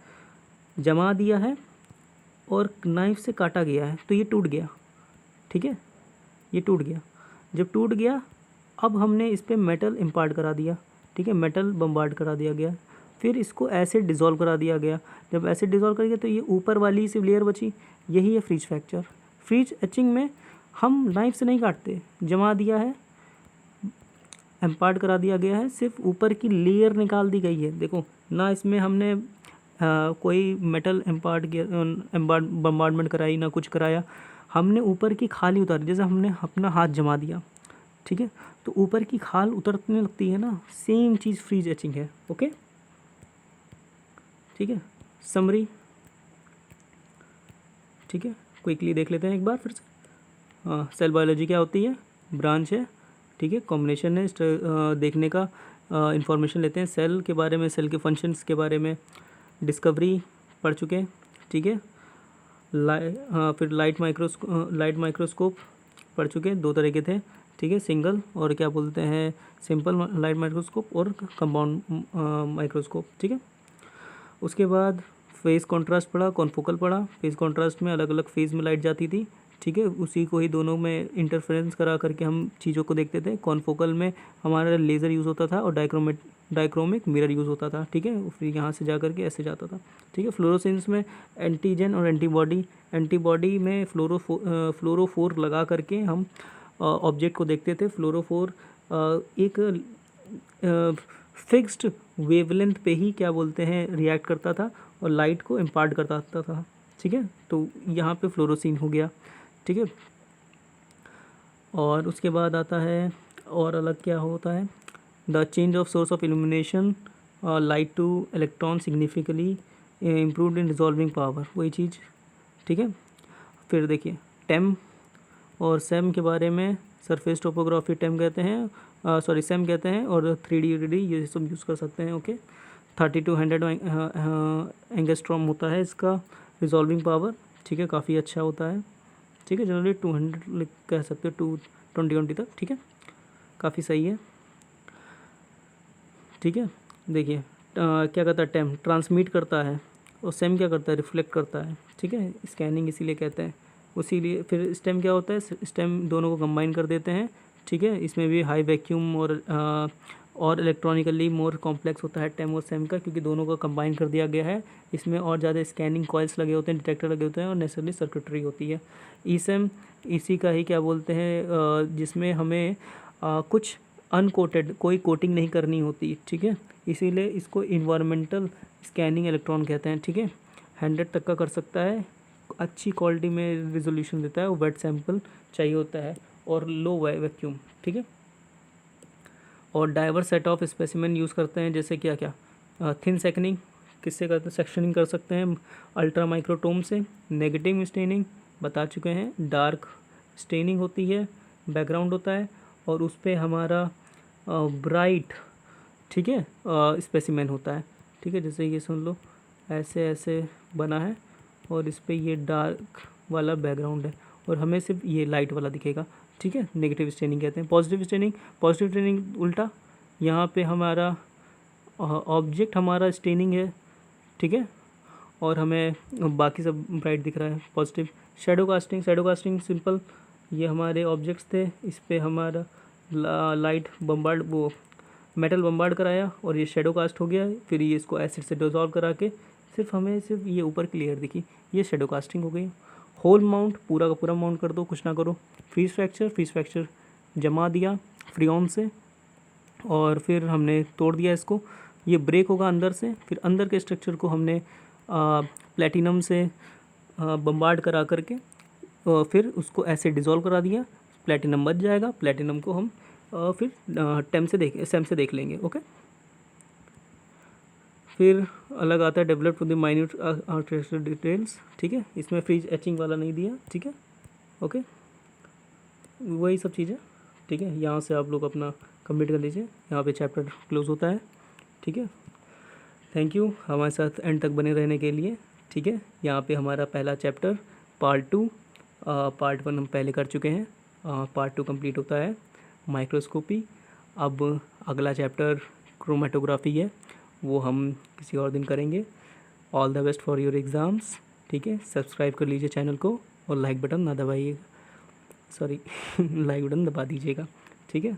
जमा दिया है और नाइफ से काटा गया है तो ये टूट गया, ठीक है, ये टूट गया। जब टूट गया अब हमने इस पर मेटल इम्पार्ट करा दिया, ठीक है, मेटल बम्बार्ड करा दिया गया, फिर इसको एसिड डिज़ोल्व करा दिया गया। जब एसिड डिज़ोल्व कर गया तो ये ऊपर वाली सिर्फ लेयर बची, यही है फ्रीज फ्रैक्चर। फ्रीज एचिंग में हम नाइफ से नहीं काटते, जमा दिया है, इम्पार्ट करा दिया गया है, सिर्फ ऊपर की लेयर निकाल दी गई है। देखो ना इसमें हमने कोई मेटल इम्पार्ट किया, बम्बार्डमेंट कराई, ना कुछ कराया, हमने ऊपर की खाल ही उतारी। जैसे हमने अपना हाथ जमा दिया, ठीक है, तो ऊपर की खाल उतरने लगती है ना, सेम चीज़ फ्रीज एचिंग है। ओके, ठीक है, समरी, ठीक है, क्विकली देख लेते हैं एक बार फिर से। हाँ, सेल बायोलॉजी क्या होती है, ब्रांच है, ठीक है, कॉम्बिनेशन है, देखने का इंफॉर्मेशन लेते हैं सेल के बारे में, सेल के फंक्शंस के बारे में, डिस्कवरी पढ़ चुके हैं, ठीक है, फिर लाइट माइक्रोस्कोप पढ़ चुके हैं, दो तरह के थे, ठीक है, सिंगल और क्या बोलते हैं सिंपल लाइट माइक्रोस्कोप और कंपाउंड माइक्रोस्कोप। ठीक है, उसके बाद फेज़ कॉन्ट्रास्ट पढ़ा, कॉन्फोकल पढ़ा। फेज़ कॉन्ट्रास्ट में अलग अलग फेज़ में लाइट जाती थी, ठीक है, उसी को ही दोनों में इंटरफेरेंस करा करके हम चीज़ों को देखते थे। कॉन्फोकल में हमारा लेज़र यूज़ होता था और डाइक्रोमिक मिरर यूज़ होता था, ठीक है, फिर यहाँ से जा करके ऐसे जाता था, ठीक है। फ्लोरोसेंस में एंटीजन और एंटीबॉडी में फ्लोरोफोर लगा करके हम ऑब्जेक्ट को देखते थे। फ्लोरोफोर एक फिक्स्ड वेवलेंथ पे ही क्या बोलते हैं रिएक्ट करता था और लाइट को इम्पार्ट करता था, ठीक है, तो यहाँ पे फ्लोरोसिन हो गया, ठीक है। और उसके बाद आता है और अलग क्या होता है, the change of source of illumination light two electron significantly improved in resolving power, वही चीज़, ठीक है। फिर देखिए टेम और सेम के बारे में, सरफेस टोपोग्राफी टेम कहते हैं, सेम कहते हैं, और 3D ये सब यूज़ कर सकते हैं। ओके, 3200 एंगस्ट्रॉम होता है इसका रिजॉल्विंग पावर, ठीक है, काफ़ी अच्छा होता है, ठीक है, जनरली 200 कह सकते हो, 220 तक, ठीक है, काफ़ी सही है, ठीक है। देखिए क्या करता है, टेम ट्रांसमिट करता है और सेम क्या करता है, रिफ्लेक्ट करता है, ठीक है, स्कैनिंग इसीलिए कहते हैं। उसीलिए फिर स्टेम क्या होता है, स्टेम दोनों को कंबाइन कर देते हैं, ठीक है, इसमें भी हाई वैक्यूम और इलेक्ट्रॉनिकली मोर कॉम्प्लेक्स होता है टेम और सेम का, क्योंकि दोनों को कंबाइन कर दिया गया है। इसमें और ज़्यादा स्कैनिंग कॉइल्स लगे होते हैं, डिटेक्टर लगे होते हैं और नेचुरली सर्किटरी होती है। ईसेम इसी का ही क्या बोलते हैं, जिसमें हमें कुछ अनकोटेड कोई कोटिंग नहीं करनी होती, ठीक है, इसीलिए इसको इन्वायरमेंटल स्कैनिंग इलेक्ट्रॉन कहते हैं, ठीक है। 100 तक का कर सकता है, अच्छी क्वालिटी में रिजोल्यूशन देता है, वेट सैंपल चाहिए होता है और लो वैक्यूम, ठीक है। और diverse set of specimen use करते हैं, जैसे क्या क्या, थिन सेकनिंग किससे करते हैं, सेक्शनिंग कर सकते हैं अल्ट्रा माइक्रोटोम से, नेगेटिव स्टेनिंग बता चुके हैं, डार्क स्टेनिंग होती है, बैकग्राउंड होता है और उस पर हमारा ब्राइट, ठीक है, स्पेसिमेन होता है, ठीक है, जैसे ये सुन लो ऐसे ऐसे बना है और इस पर ये डार्क वाला बैकग्राउंड है और हमें सिर्फ ये लाइट वाला दिखेगा, ठीक है, नेगेटिव स्टेनिंग कहते हैं। पॉजिटिव स्टेनिंग उल्टा, यहाँ पे हमारा ऑब्जेक्ट हमारा स्टेनिंग है, ठीक है, और हमें बाकी सब ब्राइट दिख रहा है, पॉजिटिव। शैडो कास्टिंग सिंपल, ये हमारे ऑब्जेक्ट्स थे, इस पर हमारा लाइट मेटल बम्बार्ड कराया और ये शैडो कास्ट हो गया, फिर ये इसको एसिड से डिसॉल्व करा के सिर्फ ये ऊपर की लेयर दिखी, ये शैडो कास्टिंग हो गई। होल माउंट पूरा का पूरा माउंट कर दो, कुछ ना करो। फ्रीज फ्रैक्चर जमा दिया फ्रीऑन से और फिर हमने तोड़ दिया इसको, ये ब्रेक होगा अंदर से, फिर अंदर के स्ट्रक्चर को हमने प्लेटिनम से बम्बार्ड करा करके फिर उसको ऐसे डिज़ोल्व करा दिया, प्लेटिनम बच जाएगा, प्लेटिनम को हम फिर सेम से देख लेंगे। ओके, फिर अलग आता है develop to the minute architecture details. ठीक है, इसमें फ्रीज एचिंग वाला नहीं दिया। ठीक है, ओके, वही सब चीज़ें। ठीक है, यहाँ से आप लोग अपना कंप्लीट कर लीजिए, यहाँ पे चैप्टर क्लोज होता है। ठीक है, थैंक यू हमारे साथ एंड तक बने रहने के लिए। ठीक है, यहाँ पे हमारा पहला चैप्टर पार्ट 2, पार्ट 1 हम पहले कर चुके हैं, पार्ट 2 कंप्लीट होता है माइक्रोस्कोपी। अब अगला चैप्टर क्रोमेटोग्राफी है, वो हम किसी और दिन करेंगे। All the best for your exams. ठीक है, सब्सक्राइब कर लीजिए चैनल को और लाइक बटन ना दबाइएगा, सॉरी लाइक बटन दबा दीजिएगा। ठीक है।